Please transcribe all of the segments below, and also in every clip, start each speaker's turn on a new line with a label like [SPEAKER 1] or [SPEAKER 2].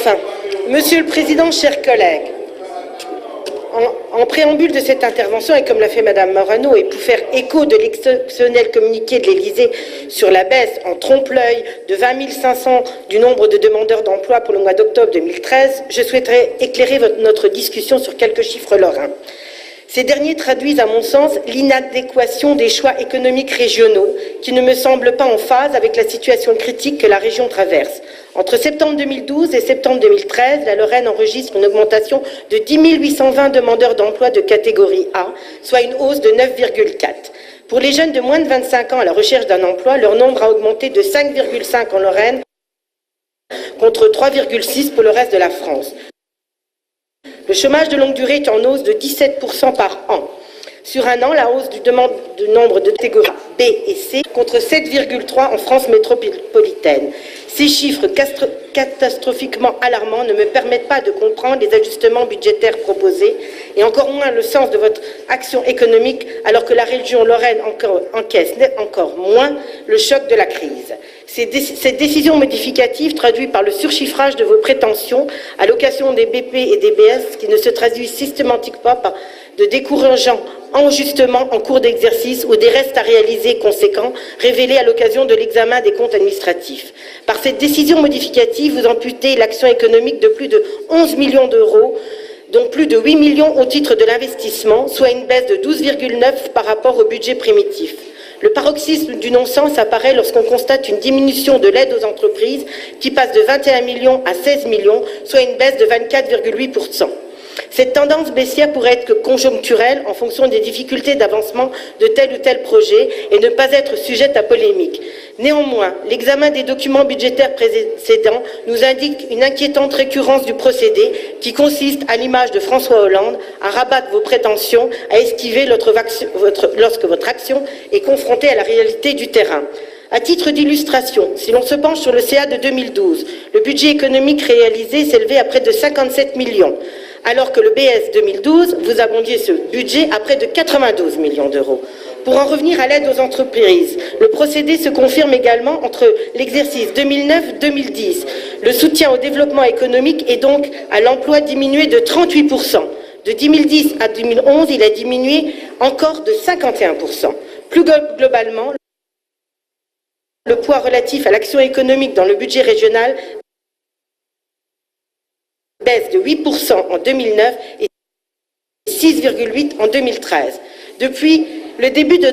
[SPEAKER 1] Enfin, Monsieur le Président, chers collègues, en préambule de cette intervention, et comme l'a fait Madame Morano, et pour faire écho de l'exceptionnel communiqué de l'Élysée sur la baisse en trompe-l'œil de 20 500 du nombre de demandeurs d'emploi pour le mois d'octobre 2013, je souhaiterais éclairer notre discussion sur quelques chiffres lorrains. Ces derniers traduisent, à mon sens, l'inadéquation des choix économiques régionaux qui ne me semblent pas en phase avec la situation critique que la région traverse. Entre septembre 2012 et septembre 2013, la Lorraine enregistre une augmentation de 10 820 demandeurs d'emploi de catégorie A, soit une hausse de 9,4. Pour les jeunes de moins de 25 ans à la recherche d'un emploi, leur nombre a augmenté de 5,5 en Lorraine contre 3,6 pour le reste de la France. Le chômage de longue durée est en hausse de 17% par an. Sur un an, la hausse du nombre de catégories B et C contre 7,3 en France métropolitaine. Ces chiffres catastrophiquement alarmants ne me permettent pas de comprendre les ajustements budgétaires proposés et encore moins le sens de votre action économique alors que la région Lorraine encaisse encore moins le choc de la crise. Cette décision modificative traduite par le surchiffrage de vos prétentions à l'occasion des BP et des BS qui ne se traduisent systématiquement pas par de décourageants ajustements en cours d'exercice ou des restes à réaliser conséquents révélés à l'occasion de l'examen des comptes administratifs. Par cette décision modificative, vous amputez l'action économique de plus de 11 millions d'euros, dont plus de 8 millions au titre de l'investissement, soit une baisse de 12,9 par rapport au budget primitif. Le paroxysme du non-sens apparaît lorsqu'on constate une diminution de l'aide aux entreprises qui passe de 21 millions à 16 millions, soit une baisse de 24,8%. Cette tendance baissière pourrait être que conjoncturelle en fonction des difficultés d'avancement de tel ou tel projet et ne pas être sujette à polémique. Néanmoins, l'examen des documents budgétaires précédents nous indique une inquiétante récurrence du procédé qui consiste, à l'image de François Hollande, à rabattre vos prétentions, à esquiver lorsque votre action est confrontée à la réalité du terrain. À titre d'illustration, si l'on se penche sur le CA de 2012, le budget économique réalisé s'élevait à près de 57 millions. Alors que le BS 2012, vous abondiez ce budget à près de 92 millions d'euros. Pour en revenir à l'aide aux entreprises, le procédé se confirme également entre l'exercice 2009-2010. Le soutien au développement économique et donc à l'emploi diminué de 38%. De 2010 à 2011, il a diminué encore de 51%. Plus globalement, le poids relatif à l'action économique dans le budget régional baisse de 8% en 2009 et 6,8% en 2013. Depuis le début de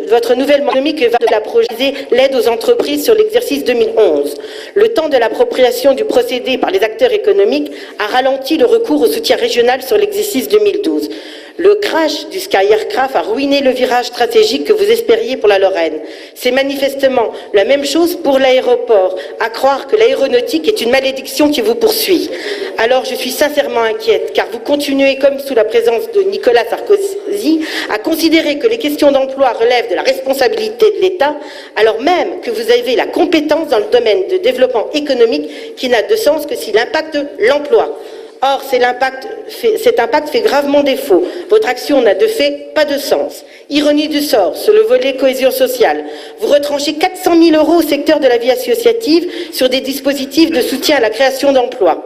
[SPEAKER 1] votre nouvelle économique va de la projeter l'aide aux entreprises sur l'exercice 2011. Le temps de l'appropriation du procédé par les acteurs économiques a ralenti le recours au soutien régional sur l'exercice 2012. Le crash du Sky Aircraft a ruiné le virage stratégique que vous espériez pour la Lorraine. C'est manifestement la même chose pour l'aéroport, à croire que l'aéronautique est une malédiction qui vous poursuit. Alors je suis sincèrement inquiète, car vous continuez, comme sous la présence de Nicolas Sarkozy, à considérer que les questions d'emploi relèvent de la responsabilité de l'État, alors même que vous avez la compétence dans le domaine de développement économique qui n'a de sens que s'il impacte l'emploi. Or, cet impact fait gravement défaut. Votre action n'a de fait pas de sens. Ironie du sort, sur le volet cohésion sociale, vous retranchez 400 000 € au secteur de la vie associative sur des dispositifs de soutien à la création d'emplois.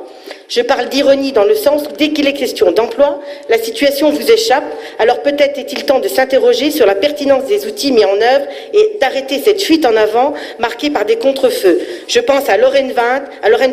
[SPEAKER 1] Je parle d'ironie dans le sens où dès qu'il est question d'emploi, la situation vous échappe, alors peut-être est-il temps de s'interroger sur la pertinence des outils mis en œuvre et d'arrêter cette fuite en avant marquée par des contre-feux. Je pense à Lorraine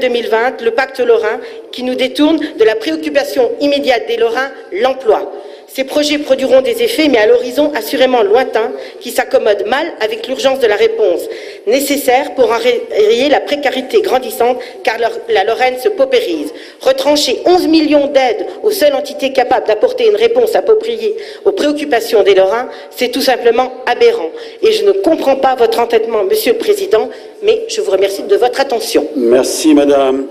[SPEAKER 1] 2020, le pacte lorrain, qui nous détourne de la préoccupation immédiate des Lorrains, l'emploi. Ces projets produiront des effets, mais à l'horizon assurément lointain, qui s'accommodent mal avec l'urgence de la réponse nécessaire pour enrayer la précarité grandissante, car la Lorraine se paupérise. Retrancher 11 millions d'aides aux seules entités capables d'apporter une réponse appropriée aux préoccupations des Lorrains, c'est tout simplement aberrant. Et je ne comprends pas votre entêtement, Monsieur le Président, mais je vous remercie de votre attention.
[SPEAKER 2] Merci, Madame.